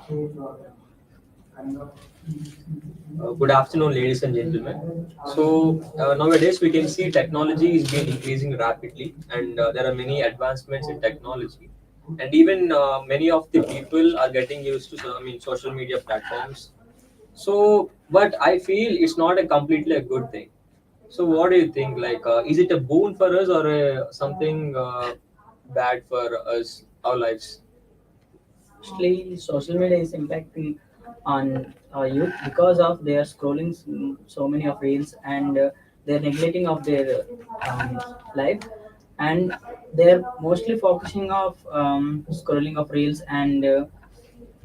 Good afternoon, ladies and gentlemen. So nowadays we can see technology is been increasing rapidly, and there are many advancements in technology, and even many of the people are getting used to, social media platforms. So, but I feel it's not a completely a good thing. So, what do you think? Is it a boon for us or something bad for us, our lives? Mostly social media is impacting on youth because of their scrolling so many of reels and they're neglecting of their life, and they're mostly focusing of scrolling of reels and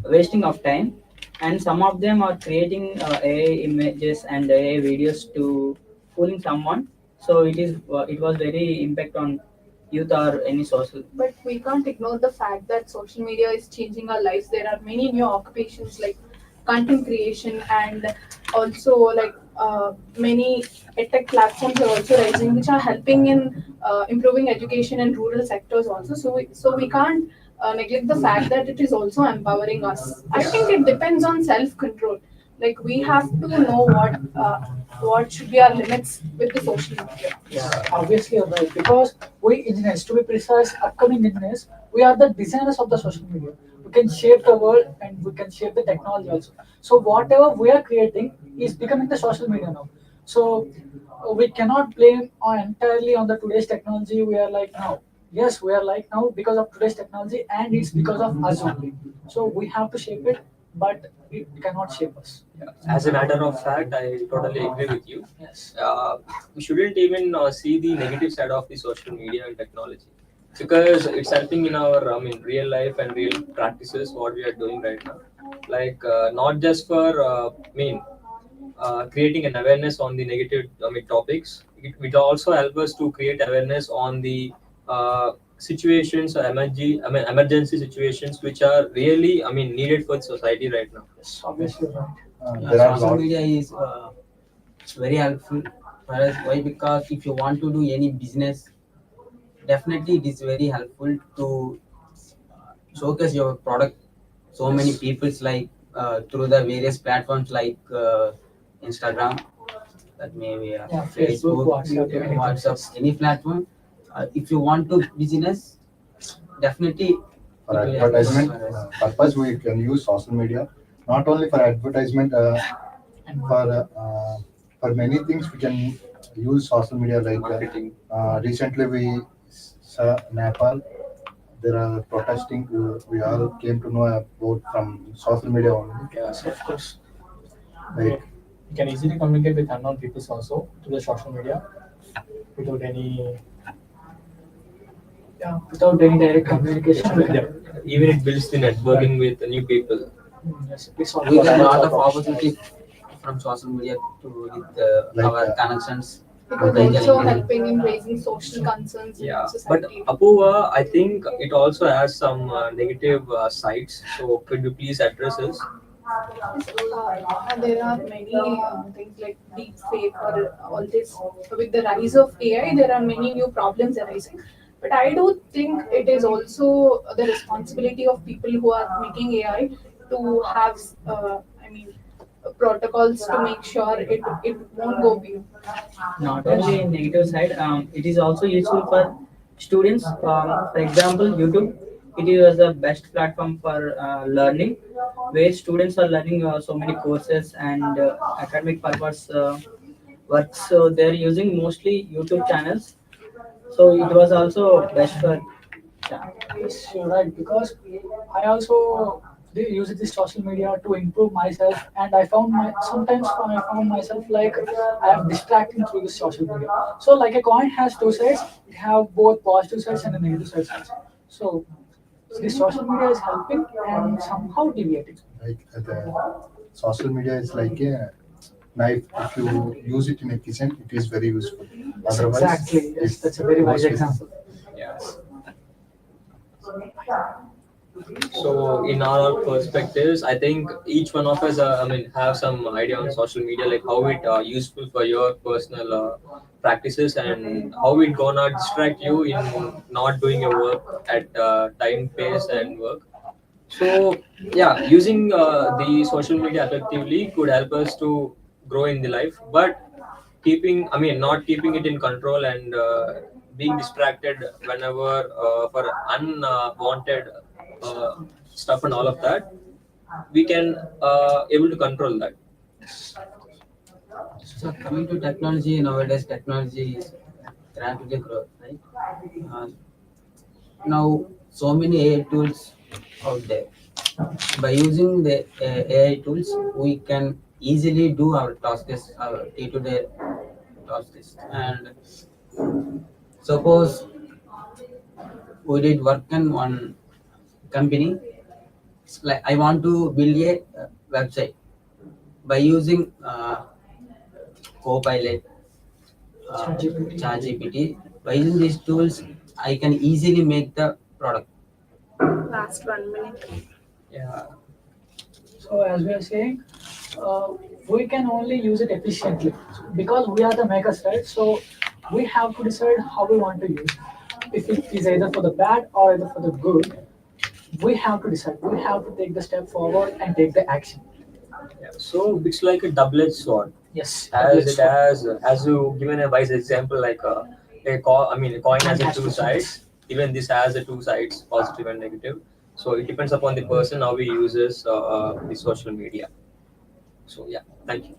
wasting of time, and some of them are creating AI images and AI videos to fooling someone. So it was very impact on youth or any social. But we can't ignore the fact that social media is changing our lives. There are many new occupations like content creation and also many tech platforms are also rising, which are helping in improving education in rural sectors also. So we can't neglect the fact that it is also empowering us. I think it depends on self control. Like we have to know what should be our limits with the social media. Yes, obviously you're right. Because we engineers, to be precise, upcoming engineers, we are the designers of the social media. We can shape the world and we can shape the technology also. So whatever we are creating is becoming the social media now. So we cannot blame on entirely on the today's technology. We are like now. Yes, we are like now because of today's technology, and it's because of us only. So we have to shape it, but it cannot shape us. As a matter of fact, I totally agree with you. Yes. We shouldn't even see the negative side of the social media and technology because it's helping in our, real life and real practices what we are doing right now. Not just for, creating an awareness on the negative, topics. It will also help us to create awareness on the situations or emergency situations which are really, needed for society right now. Yes, obviously right. There are Social lot. media is very helpful for us. Why? Because if you want to do any business, definitely it is very helpful to showcase your product. So many people's like through the various platforms like Instagram, that may be Yeah, Facebook, Facebook, WhatsApp, anything. WhatsApp, any platform. If you want to business, definitely For it will help us advertisement for us. purpose, we can use social media. Not only for advertisement, for many things we can use social media. Marketing. Recently, we saw Nepal. There are protesting. We all came to know about from social media only. Yeah. Of course. Like You can easily communicate with unknown people also through the social media without any. Yeah, without any direct communication. We can. Yeah. Even it builds the networking with the new people. Yes, it's all We get a lot about of opportunity from social media to with our Like, connections. It with is the also intelligence. helping in raising social concerns in Yeah, but society. Apuva, I think it also has some negative sides. So could you please address this? Yes, and there are many things like deep fake or all this. With the rise of AI, there are many new problems arising. But I do think it is also the responsibility of people who are making AI to have, protocols to make sure it won't go beyond. Not only in negative side, it is also useful for students. For example, YouTube, it is the best platform for learning, where students are learning so many courses and academic purpose works. So they're using mostly YouTube channels. So it was also best for. Yeah. Yes, you're right. Because I also use this social media to improve myself, and I found sometimes I found myself like I am distracting through this social media. So like a coin has two sides, it have both positive sides and the negative sides also. So this social media is helping and somehow deviating. the social media is like a knife. If you use it in a kitchen, it is very useful. Yes, Otherwise, exactly. Yes, it that's a very wise goes with- example. Yes. So in our perspectives, I think each one of us, have some idea on social media, like how it useful for your personal practices and how it gonna distract you in not doing your work at time, pace, and work. So yeah, using the social media effectively could help us to grow in the life, but not keeping it in control and being distracted whenever for unwanted stuff and all of that, we can able to control that. So coming to technology, nowadays technology is rapidly growth, right? Uh, Now so many AI tools out there. By using the AI tools, we can easily do our tasks, our day-to-day tasks. And suppose we did work in one company, it's like I want to build a website by using Copilot, ChatGPT. By using these tools, I can easily make the product. Last 1 minute. Yeah. So as we are saying, uh, we can only use it efficiently because we are the makers, right? So we have to decide how we want to use it. If it is either for the bad or either for the good, we have to decide. We have to take the step forward and take the action. Yeah, so it's like a double-edged sword. Yes. As it has, as you given a wise example, like a coin has a two sides. Even this has a two sides, positive and negative. So it depends upon the person how he uses the social media. So yeah, thank you.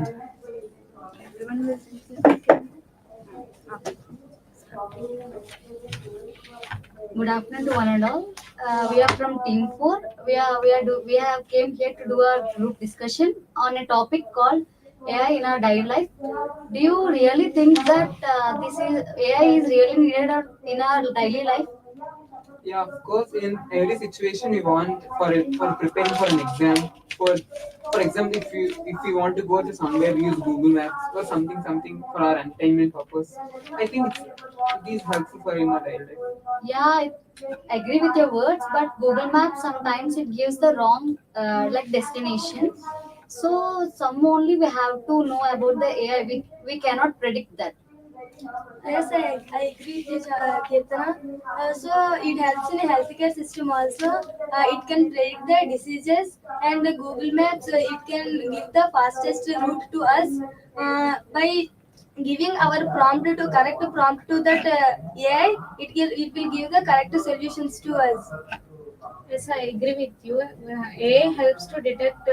Everyone will see this. Good afternoon to one and all. We are from Team 4. We have came here to do a group discussion on a topic called AI in our daily life. Do you really think that this is AI is really needed in our daily life? Yeah, of course. In every situation, we want for preparing for an exam. For example, if we want to go to somewhere, we use Google Maps or something for our entertainment purpose. I think it is helpful for in our daily life. Yeah, I agree with your words, but Google Maps sometimes it gives the wrong like destination. So some only we have to know about the AI. We cannot predict that. Yes, I agree with you, Kirtana. So it helps in the healthcare system also. It can predict the diseases and the Google Maps. It can give the fastest route to us by giving our prompt to correct prompt to that AI. It will give the correct solutions to us. Yes, I agree with you. AI helps to detect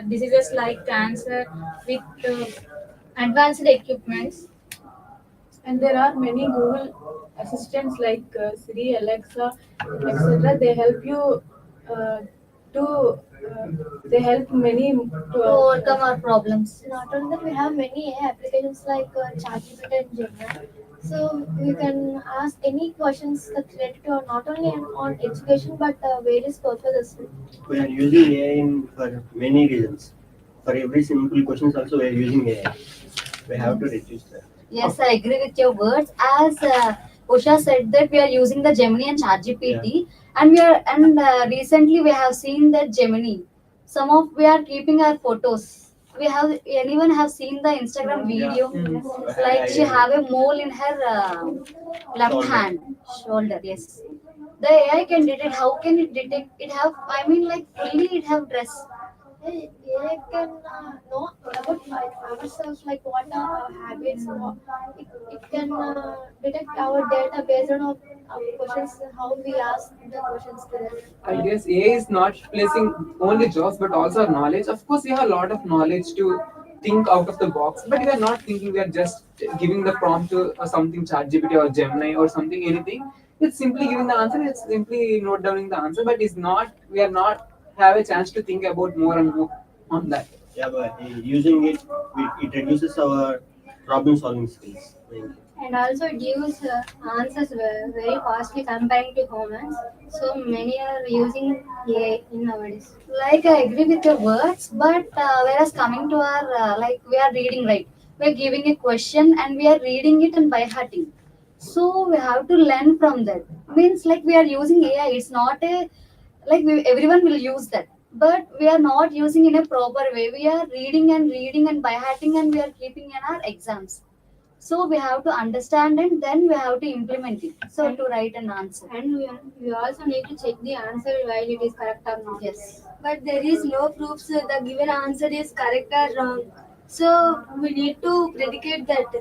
diseases like cancer with advanced equipments. And there are many Google assistants like Siri, Alexa, etc. They help you to they help many To overcome our problems. Not only that, we have many AI applications like ChatGPT and Gemini. So we can ask any questions that related to not only on education but various purposes. We are using AI for many reasons. For every simple questions also we are using AI. We have to reduce that. Yes, I agree with your words. As Usha said that we are using the Gemini and ChatGPT, and recently we have seen that Gemini. Some of we are keeping our photos. We have anyone have seen the Instagram video? Like she have a mole in her left hand shoulder. Yes, the AI can detect. How can it detect? It have. I mean, like fully it have dress. AI can know about ourselves, like what are our habits. It can detect our data based on our questions, how we ask the questions to them. I guess AI is not replacing only jobs but also our knowledge. Of course, we have a lot of knowledge to think out of the box, but we are not thinking. We are just giving the prompt to something ChatGPT or Gemini or something anything. It's simply giving the answer. It's simply note downing the answer, but it's not. We are not have a chance to think about more and more on that. Yeah, but using it, it reduces our problem solving skills. And also it gives answers very fastly comparing to humans. So many are using AI in nowadays. Like I agree with your words, but whereas coming to our like we are reading, right, we're giving a question and we are reading it and by hearting, so we have to learn from that. Means like we are using AI, it's not a like everyone will use that, but we are not using in a proper way. We are reading and by hearting, and we are keeping in our exams. So we have to understand and then we have to implement it, so to write an answer. And we also need to check the answer while it is correct or not. Yes. But there is no proofs the given answer is correct or wrong. So we need to predicate that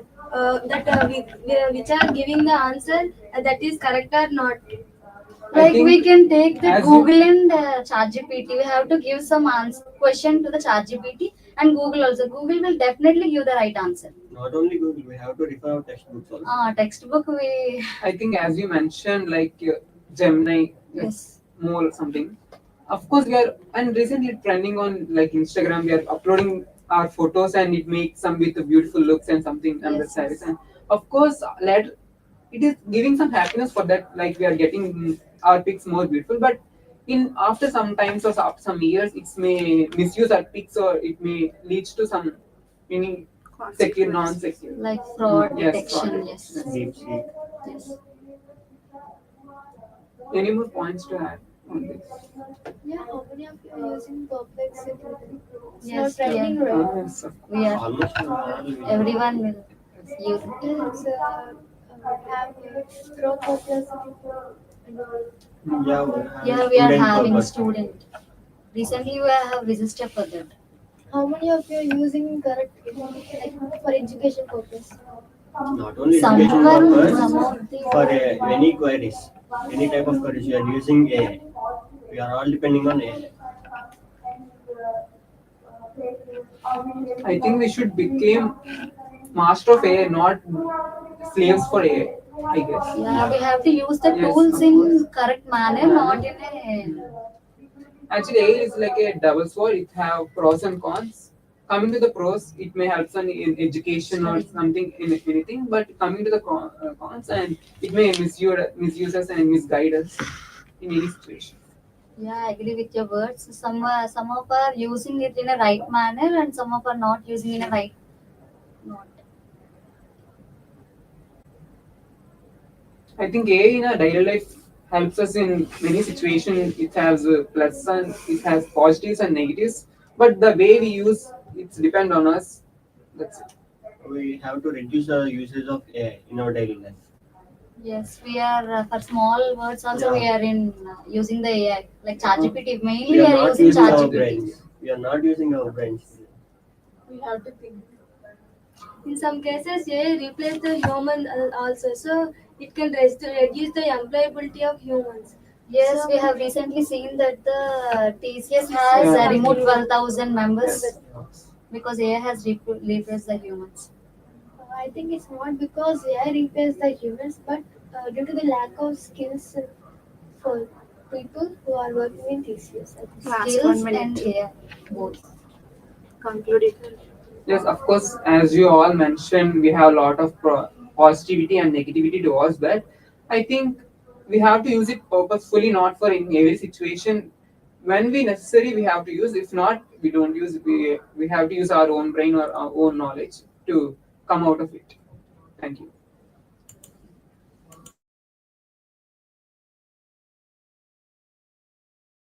which are giving the answer that is correct or not. Like think we can take the as Google and ChatGPT. We have to give some answer question to the ChatGPT and Google also. Google will definitely give the right answer. Not only Google, we have to refer our textbooks also. Textbook we. I think as you mentioned, like Gemini, Yes. more something. Of course, we are and recently trending on like Instagram. We are uploading our photos and it makes some with beautiful looks and something on the Yes, sides. yes. And of course, it is giving some happiness for that. Like we are getting our pics more beautiful, but in after some times or after some years, it may misuse our pics or it may lead to some meaning secure, non-secure. Like fraud Yes, detection. fraud. Yes. DeepSeek. Yes. Any more points to add on this? Yeah, how many of you are using perplexity? It's Yes, not trending, right? Yes, sir. We are. Almost all. Everyone will use. It's have throw perplexity and all. Yeah, we have Yeah, we are student having purpose. student. Recently, we have registered for that. How many of you are using correct like for education purpose? Not only Some education are- purpose, some of the- for any queries, any type of queries, we are using AI. We are all depending on AI. I think we should become master of AI, not slaves for AI. I guess. Yeah, we have to use the Yes, tools of in course. correct manner, not in a. Actually, AI is like a double sword. It have pros and cons. Coming to the pros, it may help us in education or something in anything. But coming to the cons, and it may misuse us and misguide us in any situation. Yeah, I agree with your words. Some of are using it in a right manner, and some of are not using in a right. Not. I think AI in our daily life helps us in many situations. It has plus and it has positives and negatives. But the way we use it's depend on us. That's it. We have to reduce the usage of AI in our daily life. Yes, we are for small words also we Yeah. are in using the AI like ChatGPT. Mainly We we are are not using using our ChatGPT. brains. We are not using our brains. We have to think. In some cases, AI replace the human also, so it can reduce the employability of humans. Yes, So we have recently seen that the TCS has Yeah. removed 12,000 members Yes. because AI has replaced the humans. I think it's not because AI replaces the humans, but due to the lack of skills for people who are working in TCS. I think. Last Skills 1 minute. and AI both. Conclude it. Yes, of course. As you all mentioned, we have a lot of positivity and negativity towards that. I think we have to use it purposefully, not for in every situation. When we necessary, we have to use. If not, we don't use. We have to use our own brain or our own knowledge to come out of it. Thank you.